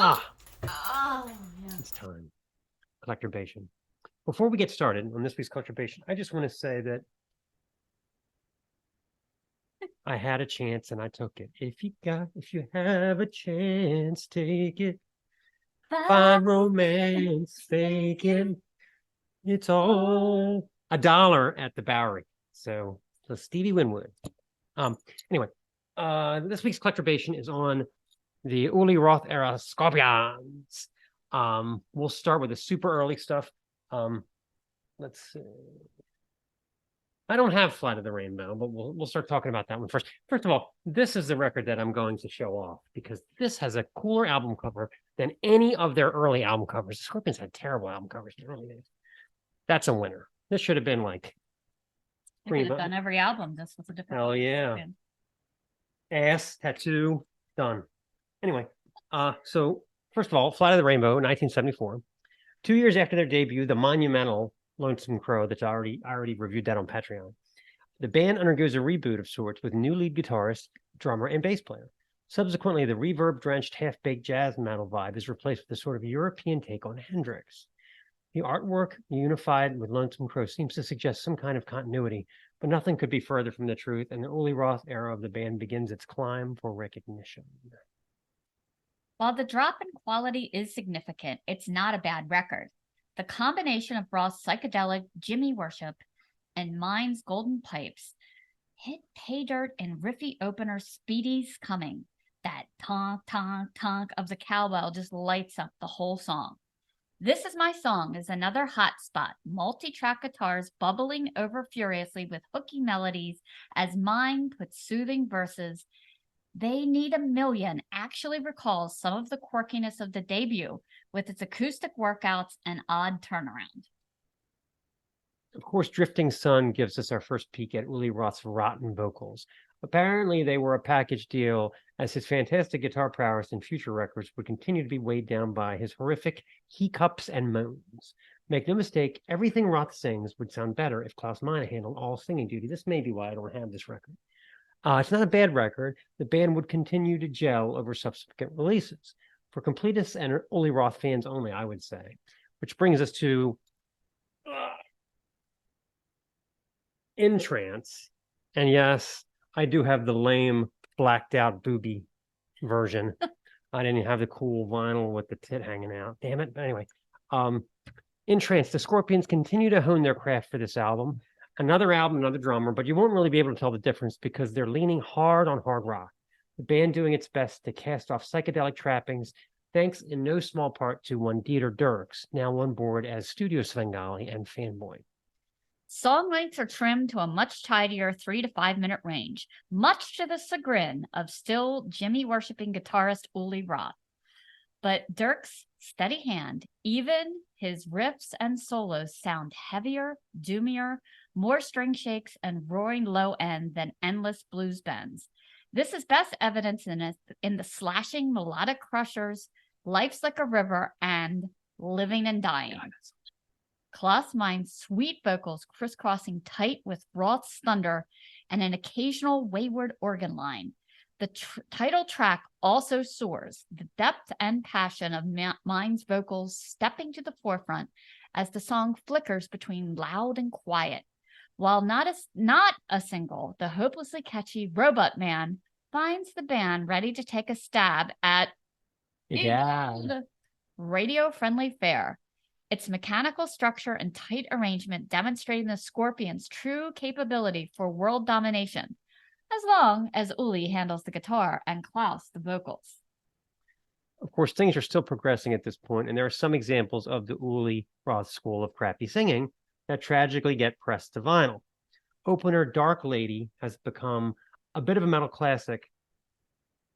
Oh, yeah. It's time. Collecturbation. Before we get started on this week's Collecturbation, I just want to say that I had a chance and I took it. If you have a chance, take it. Find romance, fake it. It's all $1 at the Bowery. So Stevie Winwood. Anyway, this week's Collecturbation is on the Uli Roth era Scorpions. We'll start with the super early stuff. Let's see. I don't have Flight of the Rainbow, but we'll start talking about that one first. First of all, this is the record that I'm going to show off because this has a cooler album cover than any of their early album covers. The Scorpions had terrible album covers in the early days. That's a winner. This should have been like They could have done every album. This was a different. Hell yeah. Scorpion. Ass tattoo done. Anyway, so first of all, Flight of the Rainbow, 1974. 2 years after their debut, the monumental Lonesome Crow, that's I already reviewed that on Patreon. The band undergoes a reboot of sorts with new lead guitarist, drummer, and bass player. Subsequently, the reverb-drenched, half-baked jazz metal vibe is replaced with a sort of European take on Hendrix. The artwork, unified with Lonesome Crow, seems to suggest some kind of continuity, but nothing could be further from the truth, and the Uli Roth era of the band begins its climb for recognition. While the drop in quality is significant, it's not a bad record. The combination of Roth's psychedelic Jimmy worship and Mine's golden pipes hit pay dirt and riffy opener Speedy's Coming. That tonk, tonk, tonk of the cowbell just lights up the whole song. This Is My Song is another hot spot, multi-track guitars bubbling over furiously with hooky melodies as Mine puts soothing verses. They Need a Million actually recalls some of the quirkiness of the debut with its acoustic workouts and odd turnaround. Of course, Drifting Sun gives us our first peek at Uli Roth's rotten vocals. Apparently, they were a package deal, as his fantastic guitar prowess in future records would continue to be weighed down by his horrific hiccups and moans. Make no mistake, everything Roth sings would sound better if Klaus Meine handled all singing duty. This may be why I don't have this record. It's not a bad record. The band would continue to gel over subsequent releases. For completists and Uli Roth fans only, I would say. Which brings us to In Trance. And yes, I do have the lame, blacked out booby version. I didn't have the cool vinyl with the tit hanging out. Damn it. But anyway, In Trance, the Scorpions continue to hone their craft for this album. Another album, another drummer, but you won't really be able to tell the difference because they're leaning hard on hard rock. The band doing its best to cast off psychedelic trappings, thanks in no small part to one Dieter Dierks, now on board as studio Svengali and fanboy. Song lengths are trimmed to a much tidier 3 to 5 minute range, much to the chagrin of still Jimmy worshipping guitarist Uli Roth. But Dirk's steady hand, even his riffs and solos sound heavier, doomier, more string shakes and roaring low end than endless blues bends. This is best evidenced in the slashing melodic crushers, Life's Like a River, and Living and Dying. Klaus Meine's sweet vocals crisscrossing tight with Roth's thunder and an occasional wayward organ line. The title track also soars, the depth and passion of Meine's vocals stepping to the forefront as the song flickers between loud and quiet. While not a single, the hopelessly catchy Robot Man finds the band ready to take a stab at radio-friendly fare. Its mechanical structure and tight arrangement demonstrating the Scorpions' true capability for world domination, as long as Uli handles the guitar and Klaus the vocals. Of course, things are still progressing at this point, and there are some examples of the Uli Roth school of crappy singing that tragically get pressed to vinyl. Opener Dark Lady has become a bit of a metal classic,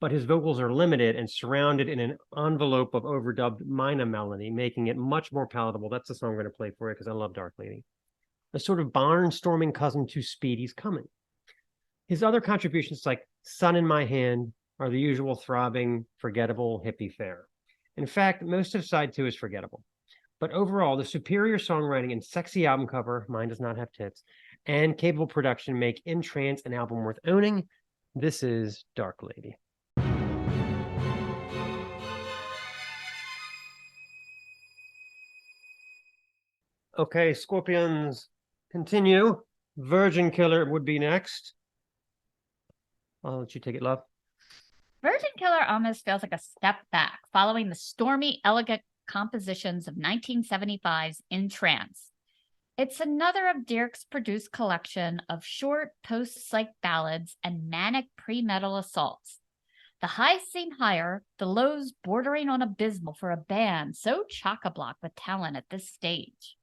but his vocals are limited and surrounded in an envelope of overdubbed Mina melody, making it much more palatable. That's the song I'm going to play for you because I love Dark Lady. A sort of barnstorming cousin to Speedy's Coming. His other contributions, like Sun in My Hand, are the usual throbbing, forgettable hippie fare. In fact, most of side 2 is forgettable. But overall, the superior songwriting and sexy album cover, Mine Does Not Have Tits, and capable production make In Trance an album worth owning. This is Dark Lady. Okay, Scorpions continue. Virgin Killer would be next. I'll let you take it, love. Virgin Killer almost feels like a step back following the stormy, elegant compositions of 1975's In Trance. It's another of Dirk's produced collection of short post-psych ballads and manic pre-metal assaults. The highs seem higher, the lows bordering on abysmal for a band so chock-a-block with talent at this stage.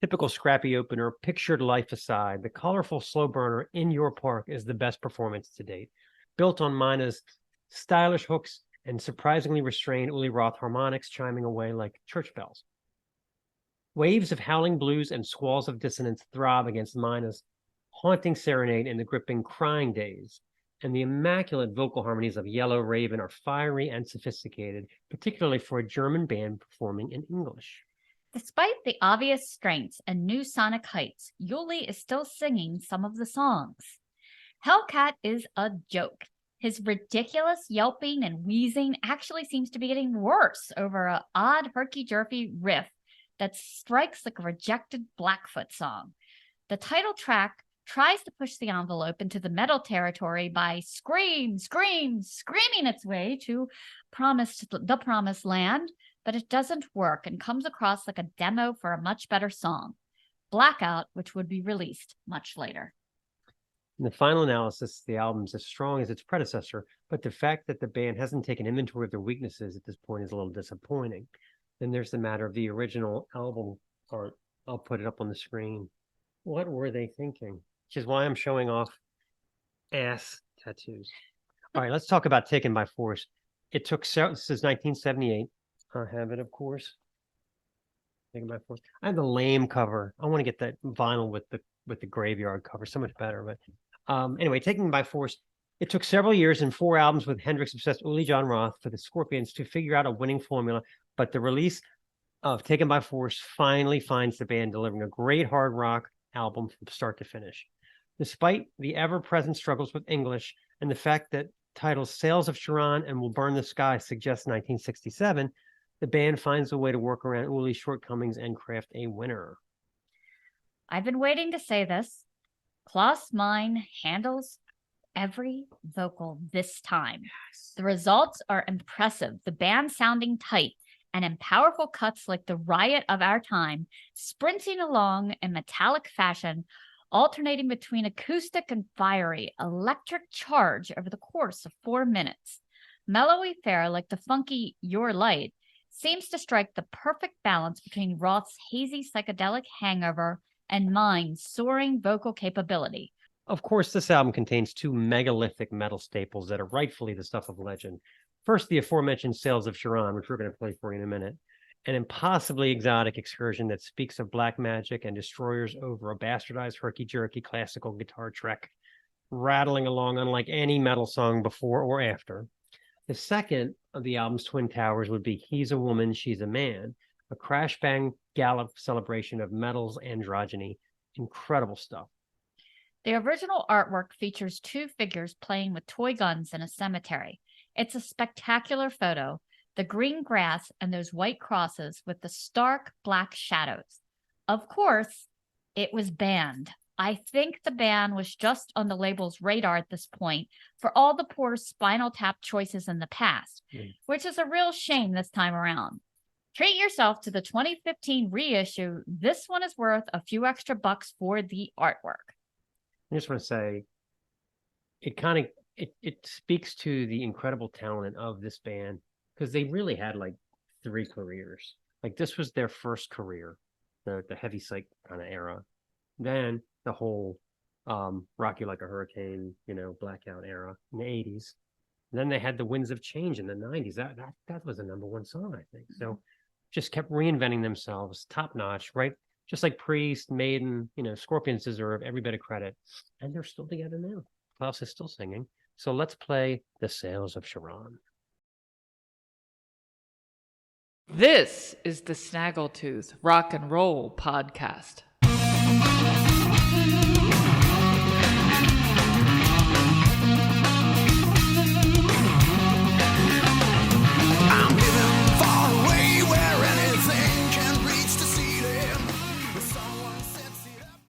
Typical scrappy opener, pictured life aside, the colorful slow burner In Your Park is the best performance to date. Built on Mina's stylish hooks and surprisingly restrained Uli Roth harmonics chiming away like church bells. Waves of howling blues and squalls of dissonance throb against Mina's haunting serenade in the gripping Crying Days, and the immaculate vocal harmonies of Yellow Raven are fiery and sophisticated, particularly for a German band performing in English. Despite the obvious strengths and new sonic heights, Uli is still singing some of the songs. Hellcat is a joke. His ridiculous yelping and wheezing actually seems to be getting worse over an odd herky-jerky riff that strikes like a rejected Blackfoot song. The title track tries to push the envelope into the metal territory by screaming its way to the promised land, but it doesn't work and comes across like a demo for a much better song, Blackout, which would be released much later. In the final analysis, the album's as strong as its predecessor, but the fact that the band hasn't taken inventory of their weaknesses at this point is a little disappointing. Then there's the matter of the original album art. I'll put it up on the screen. What were they thinking? Which is why I'm showing off ass tattoos. All right, let's talk about Taken by Force. It took, this is 1978. I have it, of course. Taken by Force. I have the lame cover. I want to get that vinyl with the graveyard cover, so much better. But anyway, Taken by Force. It took several years and 4 albums with Hendrix-obsessed Uli John Roth for the Scorpions to figure out a winning formula, but the release of Taken by Force finally finds the band delivering a great hard rock album from start to finish. Despite the ever-present struggles with English and the fact that titles Sails of Charon and Will Burn the Sky suggest 1967, the band finds a way to work around Uli's shortcomings and craft a winner. I've been waiting to say this. Klaus Meine handles every vocal this time. Yes. The results are impressive. The band sounding tight and in powerful cuts like the riot of our time, sprinting along in metallic fashion, alternating between acoustic and fiery, electric charge over the course of 4 minutes. Mellowy fare like the funky Your Light seems to strike the perfect balance between Roth's hazy psychedelic hangover and Mine's soaring vocal capability. Of course, this album contains 2 megalithic metal staples that are rightfully the stuff of legend. First, the aforementioned Sails of Charon, which we're going to play for you in a minute. An impossibly exotic excursion that speaks of black magic and destroyers over a bastardized herky-jerky classical guitar trek, rattling along unlike any metal song before or after. The second of the album's twin towers would be He's a Woman, She's a Man, a crash bang gallop celebration of metal's androgyny. Incredible stuff. The original artwork features 2 figures playing with toy guns in a cemetery. It's a spectacular photo, the green grass and those white crosses with the stark black shadows. Of course, it was banned. I think the ban was just on the label's radar at this point for all the poor Spinal Tap choices in the past, which is a real shame this time around. Treat yourself to the 2015 reissue. This one is worth a few extra bucks for the artwork. I just want to say, it speaks to the incredible talent of this band, because they really had like 3 careers. Like this was their first career, the heavy psych kind of era. Then the whole Rock You Like a Hurricane, blackout era in the 80s. And then they had the Winds of Change in the 90s. That was a #1 song, I think. So just kept reinventing themselves, top notch, right? Just like Priest, Maiden, Scorpions deserve every bit of credit. And they're still together now. Klaus is still singing. So let's play The Sails of Charon. This is the Snaggletooth Rock and Roll Podcast.